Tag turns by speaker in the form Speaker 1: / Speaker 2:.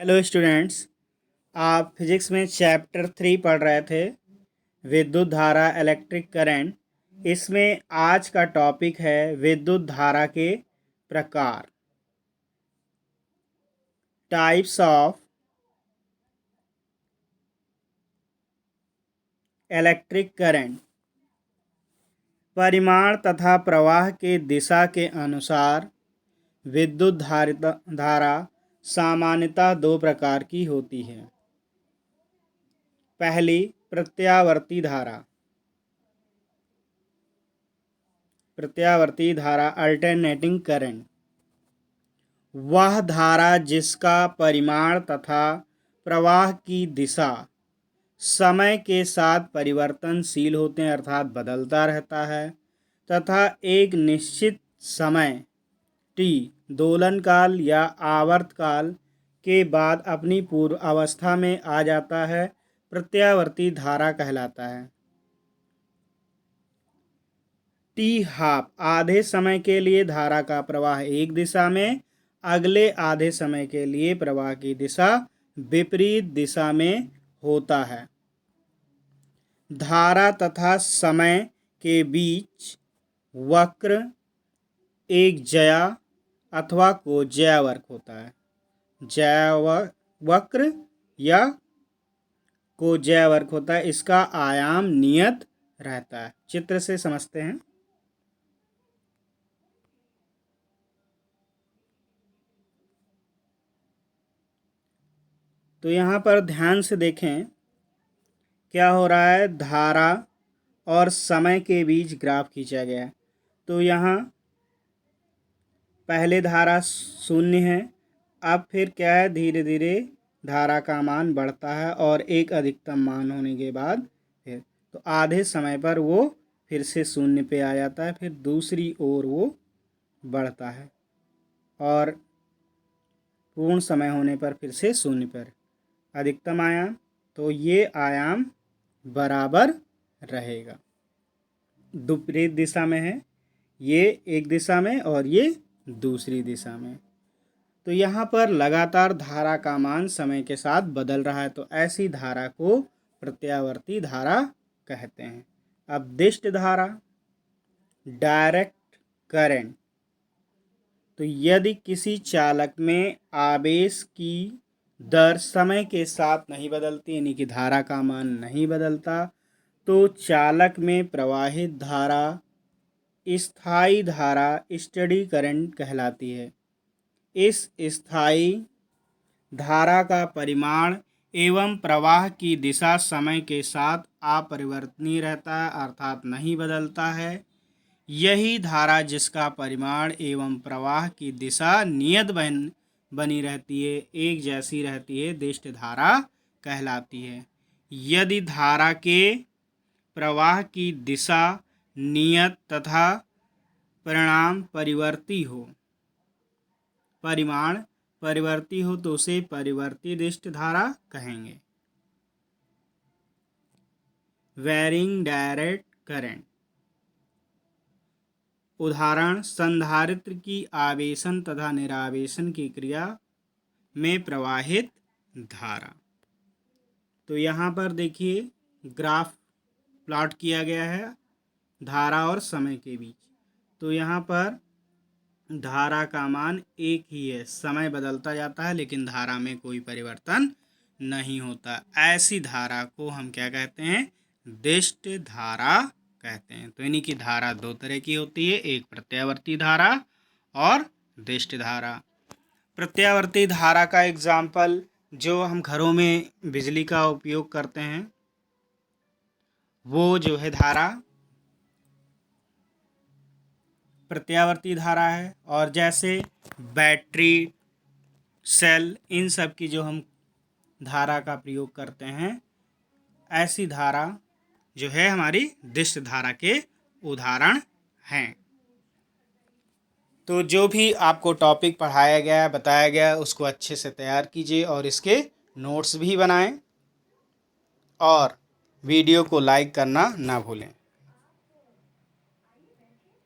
Speaker 1: Hello students, आप physics में chapter 3 पढ़ रहे थे, विद्युत धारा इलेक्ट्रिक करंट। इसमें आज का टॉपिक है विद्युत धारा के प्रकार, टाइप्स ऑफ इलेक्ट्रिक करंट। परिमाण तथा प्रवाह के दिशा के अनुसार विद्युत धारा सामान्यतः दो प्रकार की होती है। पहली, प्रत्यावर्ती धारा। प्रत्यावर्ती धारा अल्टरनेटिंग करंट वह धारा जिसका परिमाण तथा प्रवाह की दिशा समय के साथ परिवर्तनशील होते हैं, अर्थात बदलता रहता है, तथा एक निश्चित समय t दोलन काल या आवर्त काल के बाद अपनी पूर्व अवस्था में आ जाता है, प्रत्यावर्ती धारा कहलाता है। t हाफ आधे समय के लिए धारा का प्रवाह एक दिशा में, अगले आधे समय के लिए प्रवाह की दिशा विपरीत दिशा में होता है। धारा तथा समय के बीच वक्र एक ज्या अथवा कोज्या वक्र होता है। ज्या वक्र या कोज्या वक्र होता है। इसका आयाम नियत रहता है। चित्र से समझते हैं। तो यहाँ पर ध्यान से देखें क्या हो रहा है। धारा और समय के बीच ग्राफ खींचा गया है। तो यहाँ पहले धारा 0 है, अब फिर क्या है, धीरे धीरे धारा का मान बढ़ता है और एक अधिकतम मान होने के बाद फिर तो आधे समय पर वो फिर से 0 पे आ जाता है, फिर दूसरी ओर वो बढ़ता है और पूर्ण समय होने पर फिर से 0 पर अधिकतम आयाम। तो ये आयाम बराबर रहेगा। विपरीत दिशा में है, ये एक दिशा में और ये दूसरी दिशा में। तो यहाँ पर लगातार धारा का मान समय के साथ बदल रहा है, तो ऐसी धारा को प्रत्यावर्ती धारा कहते हैं। अब दिष्ट धारा, डायरेक्ट करंट। तो यदि किसी चालक में आवेश की दर समय के साथ नहीं बदलती, यानी कि धारा का मान नहीं बदलता, तो चालक में प्रवाहित धारा स्थायी धारा स्टेडी करंट कहलाती है। इस स्थायी धारा का परिमाण एवं प्रवाह की दिशा समय के साथ अपरिवर्तनीय रहता है, अर्थात नहीं बदलता है। यही धारा जिसका परिमाण एवं प्रवाह की दिशा नियत बनी रहती है, एक जैसी रहती है, दिष्ट धारा कहलाती है। यदि धारा के प्रवाह की दिशा नियत तथा परिमाण परिवर्ती हो तो उसे परिवर्ती दिष्ट धारा कहेंगे। Varying direct current. उदाहरण, संधारित्र की आवेशन तथा निरावेशन की क्रिया में प्रवाहित धारा। तो यहाँ पर देखिए ग्राफ प्लॉट किया गया है धारा और समय के बीच। तो यहाँ पर धारा का मान एक ही है, समय बदलता जाता है लेकिन धारा में कोई परिवर्तन नहीं होता। ऐसी धारा को हम क्या कहते हैं, दिष्ट धारा कहते हैं। तो यानी कि धारा दो तरह की होती है, एक प्रत्यावर्ती धारा और दिष्ट धारा। प्रत्यावर्ती धारा का एग्जाम्पल जो हम घरों में बिजली का उपयोग करते हैं वो जो है धारा प्रत्यावर्ती धारा है। और जैसे बैटरी, सेल, इन सब की जो हम धारा का प्रयोग करते हैं, ऐसी धारा जो है हमारी दिष्ट धारा के उदाहरण हैं। तो जो भी आपको टॉपिक पढ़ाया गया, बताया गया, उसको अच्छे से तैयार कीजिए और इसके नोट्स भी बनाएं और वीडियो को लाइक करना ना भूलें।